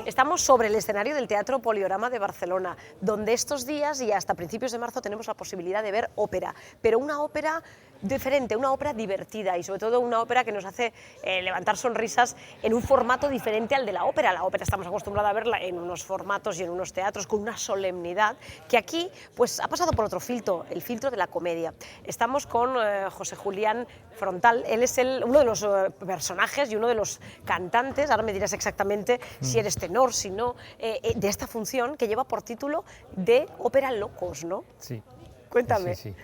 Estamos sobre el escenario del Teatro Poliorama de Barcelona, donde estos días y hasta principios de marzo tenemos la posibilidad de ver ópera, pero una ópera diferente, una ópera divertida y sobre todo una ópera que nos hace levantar sonrisas en un formato diferente al de la ópera. La ópera estamos acostumbrados a verla en unos formatos y en unos teatros con una solemnidad que aquí pues ha pasado por otro filtro, el filtro de la comedia. Estamos con José Julián Frontal, él es uno de los personajes y uno de los cantantes, ahora me dirás exactamente si eres tenor, si no, de esta función que lleva por título de Ópera Locos, ¿no? Sí. Cuéntame. Sí.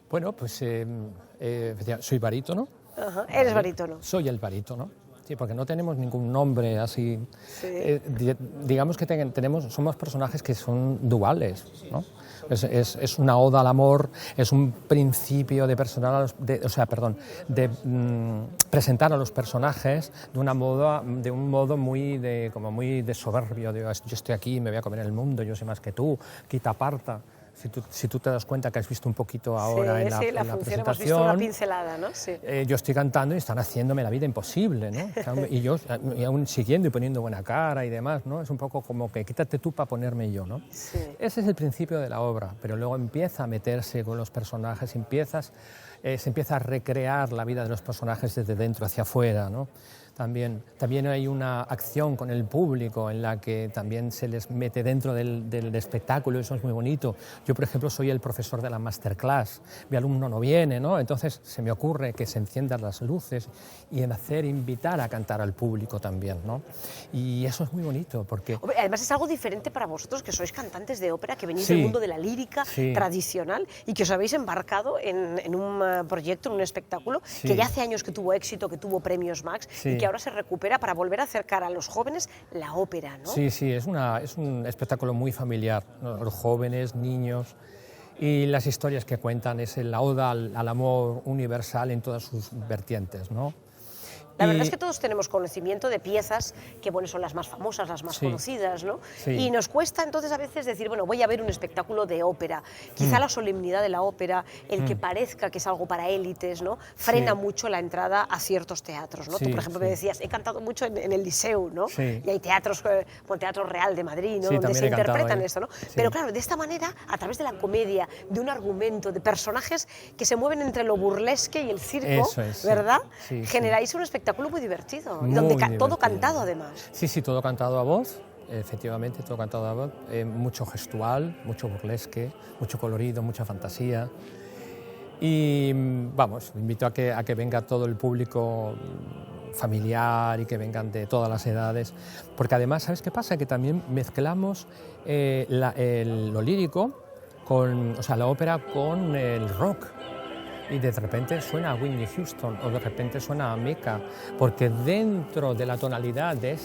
Bueno, pues soy barítono. Ajá, eres barítono. Soy el barítono, sí, porque no tenemos ningún nombre así. Sí. Digamos que somos personajes que son duales, ¿no? Es una oda al amor, es un principio de presentar a los personajes de un modo muy de soberbio, yo estoy aquí, me voy a comer el mundo, yo sé más que tú, quita aparta. Si tú te das cuenta que has visto un poquito ahora en la presentación, hemos visto una pincelada, ¿no? Sí. Yo estoy cantando y están haciéndome la vida imposible, ¿no? Y yo y aún siguiendo y poniendo buena cara y demás, ¿no? Es un poco como que quítate tú para ponerme yo, ¿no? Sí. Ese es el principio de la obra, pero luego empieza a meterse con los personajes, se empieza a recrear la vida de los personajes desde dentro hacia afuera, ¿no? También hay una acción con el público en la que también se les mete dentro del espectáculo, eso es muy bonito. Yo, por ejemplo, soy el profesor de la masterclass, mi alumno no viene, ¿no? Entonces se me ocurre que se enciendan las luces y invitar a cantar al público también, ¿no? Y eso es muy bonito porque... Además es algo diferente para vosotros, que sois cantantes de ópera, que venís Sí. del mundo de la lírica Sí. tradicional y que os habéis embarcado en un proyecto, en un espectáculo Sí. que ya hace años que tuvo éxito, que tuvo premios Max Sí. y que ahora se recupera para volver a acercar a los jóvenes la ópera, ¿no? Sí, es un espectáculo muy familiar, ¿no? Los jóvenes, niños, y las historias que cuentan es la oda al amor universal en todas sus vertientes, ¿no? La verdad es que todos tenemos conocimiento de piezas que, bueno, son las más famosas, las más Sí. conocidas, ¿no? Sí. Y nos cuesta entonces a veces decir, bueno, voy a ver un espectáculo de ópera. Quizá la solemnidad de la ópera, el que parezca que es algo para élites, ¿no? Frena mucho la entrada a ciertos teatros, ¿no? Sí, Tú, por ejemplo, me decías, he cantado mucho en el Liceu, ¿no? Sí. Y hay teatros, como el Teatro Real de Madrid, ¿no? Sí, Donde también se he cantado interpretan ahí. esto, ¿no? Sí. Pero claro, de esta manera, a través de la comedia, de un argumento, de personajes que se mueven entre lo burlesque y el circo, Eso es, sí. ¿verdad? Sí. Generáis un espectáculo muy divertido. Muy Y donde todo divertido. cantado, además. Sí, todo cantado a voz, efectivamente, todo cantado a voz, mucho gestual, mucho burlesque, mucho colorido, mucha fantasía. Y vamos, invito a que venga todo el público familiar y que vengan de todas las edades, porque además, ¿sabes qué pasa? Que también mezclamos lo lírico, la ópera con el rock. Y de repente suena a Whitney Houston o de repente suena a Mecca, porque dentro de la tonalidad de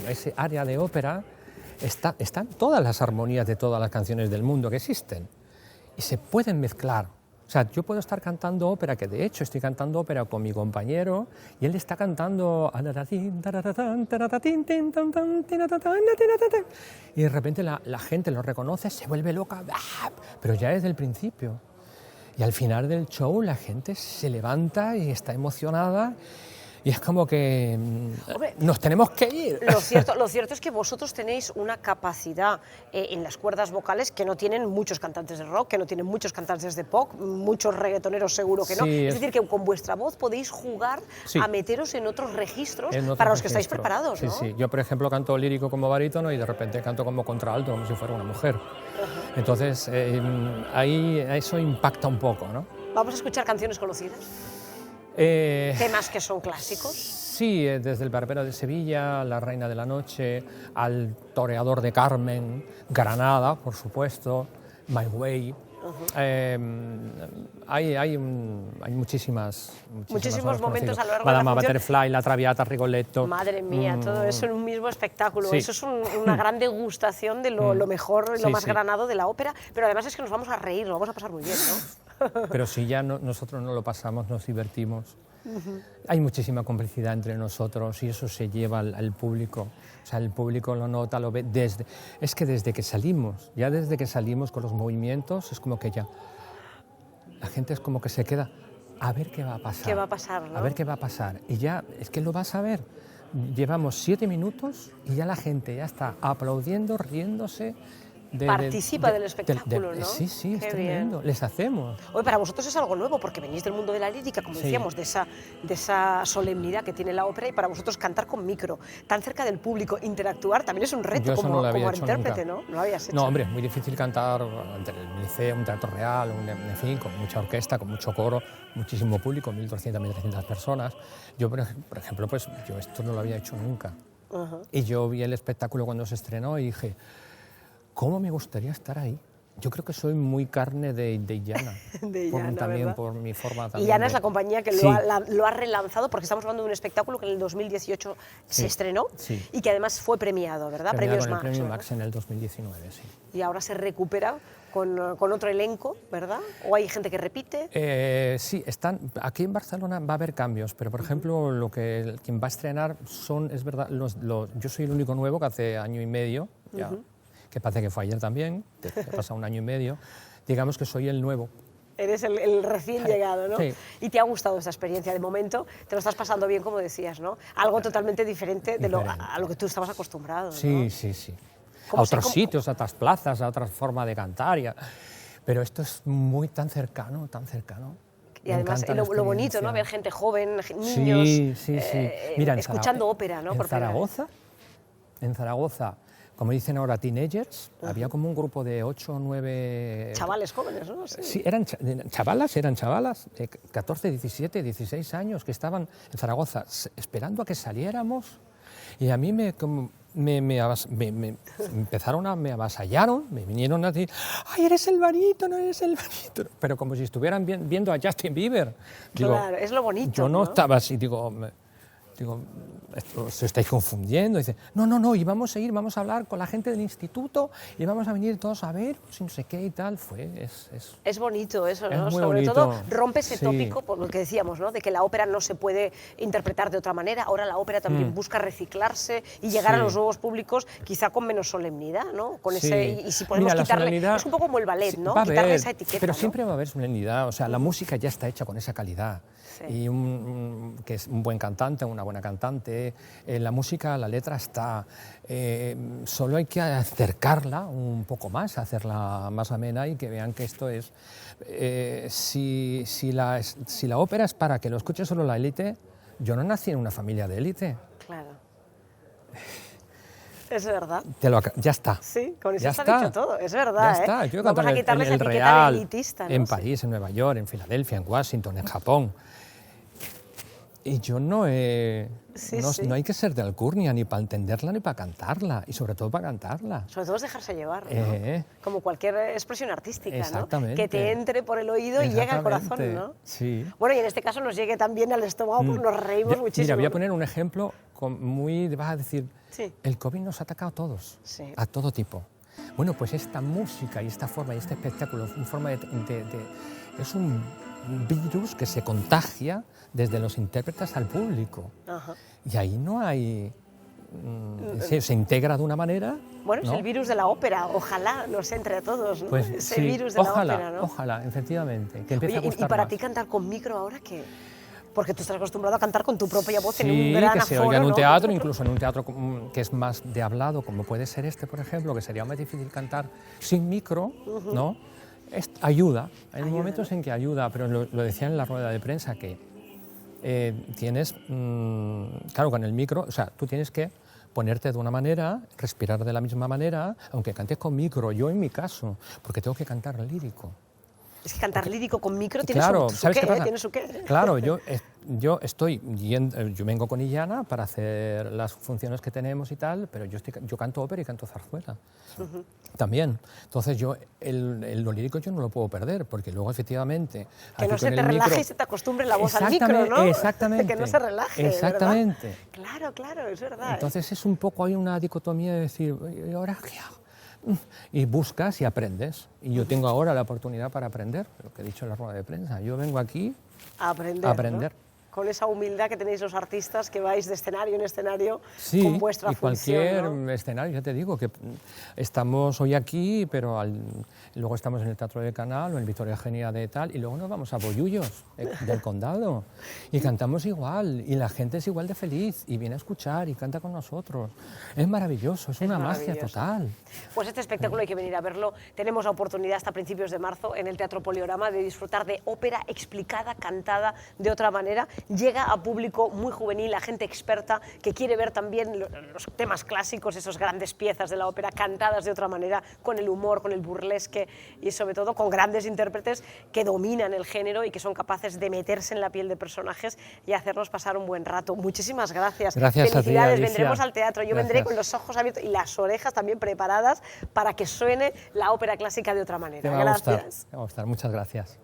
ese área de ópera están todas las armonías de todas las canciones del mundo que existen y se pueden mezclar. O sea, yo puedo estar cantando ópera, que de hecho estoy cantando ópera con mi compañero y él está cantando y de repente la gente lo reconoce, se vuelve loca, pero ya desde el principio. Y al final del show la gente se levanta y está emocionada y es como que Hombre, nos tenemos que ir. Lo cierto es que vosotros tenéis una capacidad en las cuerdas vocales que no tienen muchos cantantes de rock, que no tienen muchos cantantes de pop, muchos reggaetoneros seguro que no. Sí, es decir, que con vuestra voz podéis jugar Sí. a meteros en otros registros En otro para los que estáis registro. preparados, Sí, ¿no? sí. Yo, por ejemplo, canto lírico como barítono y de repente canto como contralto, como si fuera una mujer. Entonces, ahí eso impacta un poco, ¿no? Vamos a escuchar canciones conocidas, temas que son clásicos. Sí, desde el Barbero de Sevilla, La Reina de la Noche, al Toreador de Carmen, Granada, por supuesto, My Way. Hay muchísimos momentos a lo largo de Madama la función. Butterfly, La Traviata, Rigoletto. Madre mía, todo eso en un mismo espectáculo. Sí. Eso es una gran degustación de lo mejor y lo Sí, más sí. granado de la ópera, pero además es que nos vamos a reír, lo vamos a pasar muy bien, ¿no? Pero si ya nosotros no lo pasamos, nos divertimos. Hay muchísima complicidad entre nosotros y eso se lleva al público. O sea, el público lo nota, lo ve es que desde que salimos, ya desde que salimos con los movimientos, es como que ya la gente es como que se queda a ver qué va a pasar. ¿Qué va a pasar, no? A ver qué va a pasar. Y ya, es que lo vas a ver. Llevamos 7 minutos y ya la gente ya está aplaudiendo, riéndose. Participa del espectáculo, ¿no? Sí, sí, Qué es tremendo. bien. Les hacemos. Hoy para vosotros es algo nuevo porque venís del mundo de la lírica, como Sí. decíamos, de esa solemnidad que tiene la ópera, y para vosotros cantar con micro, tan cerca del público, interactuar, también es un reto Yo eso como, no lo había como hecho intérprete, nunca. ¿no? No lo habías hecho. No, hombre, es muy difícil cantar ante el Liceo, un teatro real, en fin, con mucha orquesta, con mucho coro, muchísimo público, 1.200, 1.300 personas. Yo, por ejemplo, pues yo esto no lo había hecho nunca. Y yo vi el espectáculo cuando se estrenó y dije, ¿cómo me gustaría estar ahí? Yo creo que soy muy carne de Illana. De Illana, también ¿verdad? por mi forma también. Illana es la compañía que Sí. lo ha relanzado, porque estamos hablando de un espectáculo que en el 2018 se Sí, estrenó sí. y que además fue premiado, ¿verdad? Premiado Premios con el Max. Premio ¿verdad? Max en el 2019, sí. Y ahora se recupera con otro elenco, ¿verdad? ¿O hay gente que repite? Sí, aquí en Barcelona va a haber cambios, pero por ejemplo, quien va a estrenar es verdad, yo soy el único nuevo que hace año y medio, ya, que parece que fue ayer también, que ha pasado un año y medio, digamos que soy el nuevo. Eres el recién llegado, ¿no? Sí. Y te ha gustado esta experiencia de momento, te lo estás pasando bien, como decías, ¿no? Algo totalmente diferente a lo que tú estabas acostumbrado, ¿no? Sí, sí, sí. A ¿Cómo otros sitios, a otras plazas, a otra forma de cantar. Pero esto es muy tan cercano, tan cercano. Y Me además encanta la lo bonito, experiencia. ¿no? Ver gente joven, niños, Sí, sí, sí. Mira, escuchando ópera, ¿no? En Por primera vez. Zaragoza, como dicen ahora teenagers, había como un grupo de 8 o 9... Chavales jóvenes, ¿no? Sí. Sí, eran chavalas, de 14, 17, 16 años que estaban en Zaragoza esperando a que saliéramos y a mí me me avasallaron, me vinieron a decir, ¡ay, eres el barítono, eres el barítono! Pero como si estuvieran viendo a Justin Bieber. Digo, Claro, es lo bonito, yo no ¿no? estaba así, digo, os estáis confundiendo. Dice, no, y vamos a ir, vamos a hablar con la gente del instituto y vamos a venir todos a ver, pues, no sé qué y tal. Es bonito eso, Es ¿no? muy Sobre bonito. todo rompe ese Sí. tópico, por lo que decíamos, ¿no? De que la ópera no se puede interpretar de otra manera. Ahora la ópera también busca reciclarse y llegar a Sí. los nuevos públicos, quizá con menos solemnidad, ¿no? Con Sí. y si podemos Mira, la quitarle... solemnidad- Es un poco como el ballet, ¿no? Va a Quitarle haber, esa etiqueta, pero ¿no? siempre va a haber solemnidad. O sea, la música ya está hecha con esa calidad. Sí. Y que es un buen cantante, una buena cantante. La música, la letra está. Solo hay que acercarla un poco más, hacerla más amena y que vean que esto es. Si la ópera es para que lo escuche solo la élite, yo no nací en una familia de élite. Claro. Es verdad. Ya está. Sí, con eso Ya está está. dicho todo, es verdad. Ya está. ¿eh? Yo he Vamos cantado a en quitarle esa el etiqueta Real, de elitista, ¿no? en Sí. París, en Nueva York, en Filadelfia, en Washington, en Japón. Y yo no he... Sí, no, sí. no hay que ser de alcurnia ni para entenderla ni para cantarla, y sobre todo para cantarla. Sobre todo es dejarse llevar, ¿no? Eh. Como cualquier expresión artística, ¿no? Exactamente. Que te entre por el oído y llegue al corazón, Exactamente. ¿no? Sí. Bueno, y en este caso nos llegue también al estómago, pues nos reímos muchísimo. Mira, voy a ¿no? poner un ejemplo vas a decir, Sí. el COVID nos ha atacado a todos, Sí. a todo tipo. Bueno, pues esta música y esta forma y este espectáculo, es un virus que se contagia desde los intérpretes al público. Ajá. Y ahí no hay... se integra de una manera... Bueno, ¿no? es el virus de la ópera, ojalá nos entre a todos, ¿no? Pues Ese sí, virus de ojalá, la ópera, ¿no? ojalá, efectivamente, que empiece Oye, a gustar y para más. ti cantar con micro ahora, ¿qué? Porque tú estás acostumbrado a cantar con tu propia voz en Sí, un gran que se aforo, oiga en un ¿no? teatro, incluso en un teatro que es más de hablado, como puede ser este, por ejemplo, que sería más difícil cantar sin micro, ¿no? Ayuda, hay momentos en que ayuda, pero lo decía en la rueda de prensa, que tienes, claro, con el micro, o sea, tú tienes que ponerte de una manera, respirar de la misma manera, aunque cantes con micro, yo en mi caso, porque tengo que cantar lírico. Es que cantar lírico con micro tiene Claro, su ¿sabes qué, qué pasa? tiene su qué. Claro, yo vengo con Illana para hacer las funciones que tenemos y tal, pero yo canto ópera y canto zarzuela también. Entonces lo lírico yo no lo puedo perder, porque luego efectivamente... Que no se te relaje y se te acostumbre la voz al micro, ¿no? Exactamente. Que no se relaje, exactamente. ¿verdad? Claro, claro, es verdad. Entonces es un poco, hay una dicotomía de decir, ¿y ahora qué hago? Y buscas y aprendes. Y yo tengo ahora la oportunidad para aprender, lo que he dicho en la rueda de prensa. Yo vengo aquí a aprender. ¿no? Con esa humildad que tenéis los artistas que vais de escenario en escenario sí, con vuestra y función. Cualquier ¿no? escenario, ya te digo, que estamos hoy aquí, pero luego estamos en el Teatro del Canal o en Victoria Eugenia de tal, y luego nos vamos a Bollullos, del Condado, y cantamos igual, y la gente es igual de feliz, y viene a escuchar y canta con nosotros. Es maravilloso, es una magia total. Pues este espectáculo hay que venir a verlo. Tenemos la oportunidad hasta principios de marzo en el Teatro Poliorama de disfrutar de ópera explicada, cantada de otra manera. Llega a público muy juvenil, a gente experta que quiere ver también los temas clásicos, esas grandes piezas de la ópera cantadas de otra manera, con el humor, con el burlesque y sobre todo con grandes intérpretes que dominan el género y que son capaces de meterse en la piel de personajes y hacernos pasar un buen rato. Muchísimas gracias. Gracias Felicidades, a ti, Alicia. vendremos al teatro. Yo vendré con los ojos abiertos y las orejas también preparadas para que suene la ópera clásica de otra manera. Te va a gracias. gustar, te va a gustar. Muchas gracias.